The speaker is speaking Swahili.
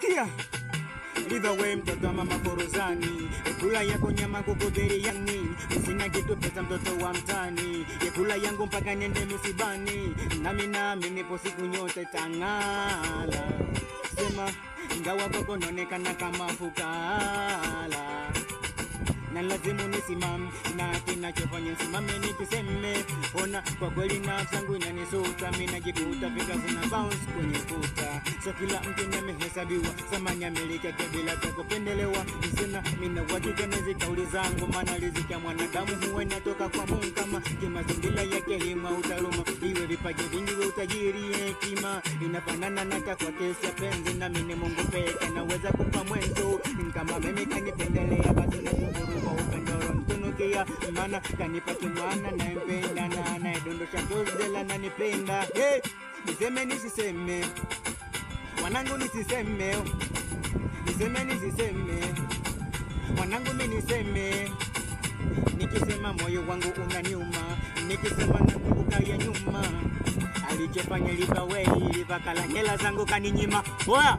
Sikia Liva we mtoto wa mama Forozani, kula yako nyama kukudhiri yani, sina kitu pesa mtoto wa mtani, kula yangu mpaka niende misibani, nami nipo siku nyote tangala, sema ingawa koko nonekana kama fukala, na lazimu nisimame na kinachofanya simame nikiseme, ona kwa kweli nafsi yangu inanisuta, mimi najikuta fika zina bounce kwenye kuta, so kila mtu nimehesabiwa samani amiliki yake bila kupendelewa, nisema mimi na uhakika na kauli zangu, maana riziki ya mwanadamu huwa inatoka kwa Mungu, kama kimazingira yake hima utaruma, iwe vipaji vingi we utajiri hekima, inafanana na kwa kesi ya penzi, na mimi Mungu pekee naweza kupa mwenzo, kama mimi kanipendelea basi na kwa upendo mtunukia, maana kanipa kimwana na mpenda na anayedondosha dozela na nipenda. Hey, niseme nisiseme wanangu, nisiseme nisiseme wanangu, mimi niseme, nikisema moyo wangu unaniuma, nikisema nakumbuka ya nyuma alichofanya liva kala hela zangu kaninyima. Oya